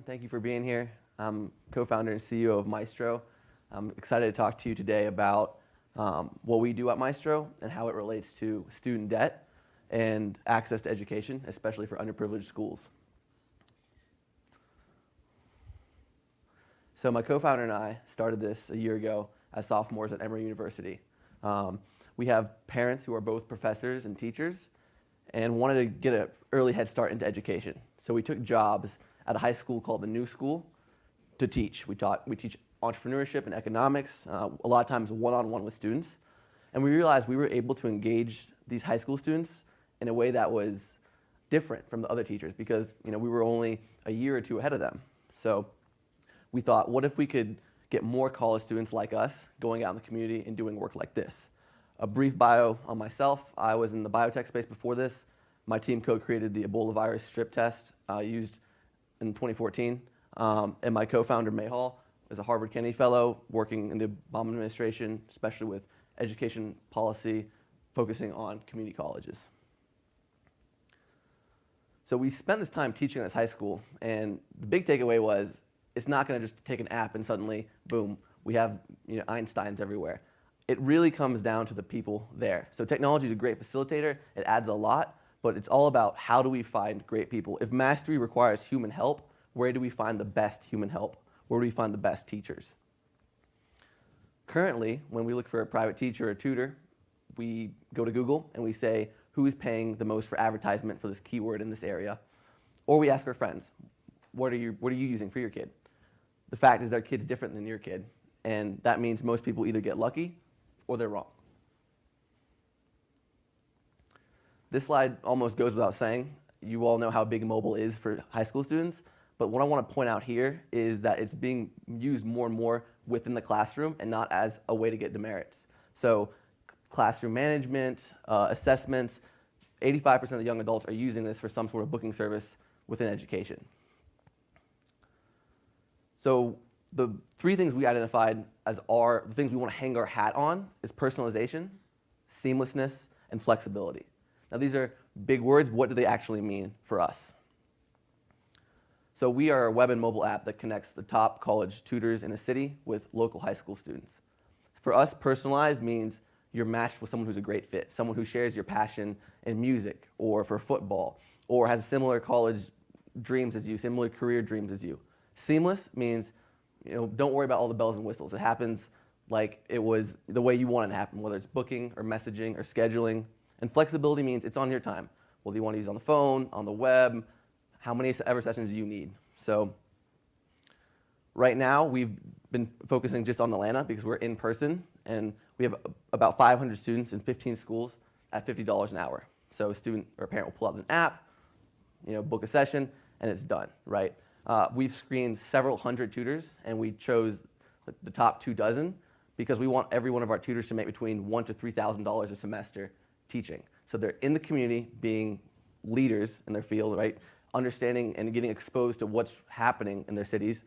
Thank you for being here. I'm co-founder and CEO of Mystro. I'm excited to talk to you today about what we do at Mystro and how it relates to student debt and access to education, especially for underprivileged schools. So my co-founder and I started this a year ago as sophomores at Emory University. We have parents who are both professors and teachers and wanted to get an early head start into education. So we took jobs at a high school called the New School to teach. We teach entrepreneurship and economics, a lot of times one-on-one with students. And we realized we were able to engage these high school students in a way that was different from the other teachers because we were only a year or two ahead of them. So we thought, what if we could get more college students like us going out in the community and doing work like this? A brief bio on myself. I was in the biotech space before this. My team co-created the Ebola virus strip test used in 2014. And my co-founder, Mayhall, is a Harvard Kennedy Fellow working in the Obama administration, especially with education policy, focusing on community colleges. So we spent this time teaching at this high school, and the big takeaway was it's not going to just take an app and suddenly, boom, we have Einsteins everywhere. It really comes down to the people there. So technology is a great facilitator. It adds a lot, but it's all about how do we find great people. If mastery requires human help, where do we find the best human help? Where do we find the best teachers? Currently, when we look for a private teacher or tutor, we go to Google and we say, who is paying the most for advertisement for this keyword in this area? Or we ask our friends, what are you using for your kid? The fact is their kid's different than your kid, and that means most people either get lucky or they're wrong. This slide almost goes without saying. You all know how big mobile is for high school students, but what I want to point out here is that it's being used more and more within the classroom and not as a way to get demerits. So classroom management, assessments, 85% of the young adults are using this for some sort of booking service within education. So the three things we identified as the things we want to hang our hat on is personalization, seamlessness, and flexibility. Now these are big words. What do they actually mean for us? So we are a web and mobile app that connects the top college tutors in a city with local high school students. For us, personalized means you're matched with someone who's a great fit, someone who shares your passion in music or for football or has similar college dreams as you, similar career dreams as you. Seamless means don't worry about all the bells and whistles. It happens like it was the way you want it to happen, whether it's booking or messaging or scheduling. And flexibility means it's on your time. Whether you want to use it on the phone, on the web, how many ever sessions do you need? So right now we've been focusing just on Atlanta because we're in person and we have about 500 students in 15 schools at $50 an hour. So a student or a parent will pull out an app, book a session, and it's done, right? We've screened several hundred tutors, and we chose the top 24 because we want every one of our tutors to make between $1,000 to $3,000 a semester teaching. So they're in the community being leaders in their field, right? Understanding and getting exposed to what's happening in their cities,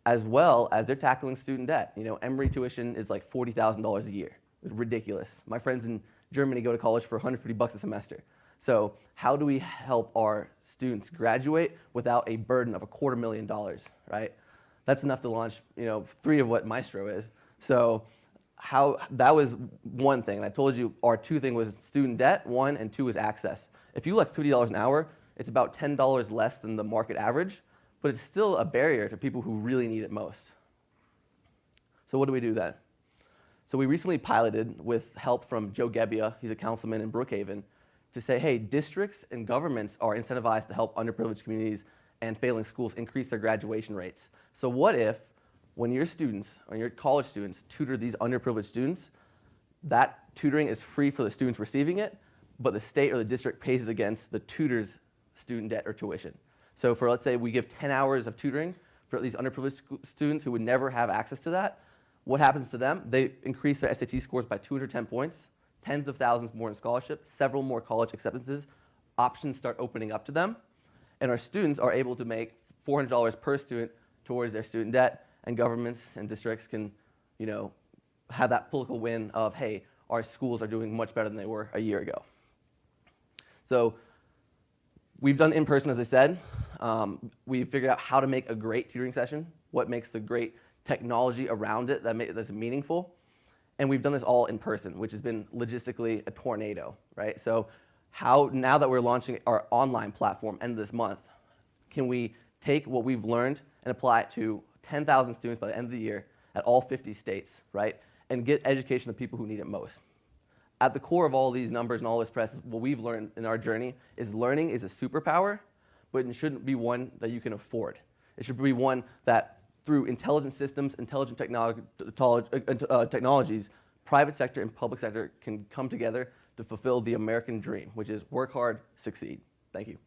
as well as they're tackling student debt. Emory tuition is like $40,000 a year. It's ridiculous. My friends in Germany go to college for $150 a semester. So how do we help our students graduate without a burden of $250,000, right? That's enough to launch, 3 of what Mystro is. So that was one thing. And I told you our 2 thing was student debt, 1, and 2 is access. If you like $50 an hour, it's about $10 less than the market average, but it's still a barrier to people who really need it most. So what do we do then? So we recently piloted with help from Joe Gebbia, he's a councilman in Brookhaven, to say, hey, districts and governments are incentivized to help underprivileged communities and failing schools increase their graduation rates. So what if, when your students, or your college students, tutor these underprivileged students, that tutoring is free for the students receiving it, but the state or the district pays it against the tutor's student debt or tuition. So for, let's say, we give 10 hours of tutoring for these underprivileged students who would never have access to that, what happens to them? They increase their SAT scores by 210 points, tens of thousands more in scholarships, several more college acceptances, options start opening up to them, and our students are able to make $400 per student towards their student debt, and governments and districts can, have that political win of, hey, our schools are doing much better than they were a year ago. So we've done in person, as I said. We figured out how to make a great tutoring session, what makes the great technology around it that's meaningful. And we've done this all in person, which has been logistically a tornado, right? So now that we're launching our online platform end of this month, can we take what we've learned and apply it to 10,000 students by the end of the year at all 50 states, right? And get education to people who need it most. At the core of all these numbers and all this press, what we've learned in our journey is learning is a superpower, but it shouldn't be one that you can afford. It should be one that through intelligent systems, intelligent technologies, private sector and public sector can come together to fulfill the American dream, which is work hard, succeed. Thank you.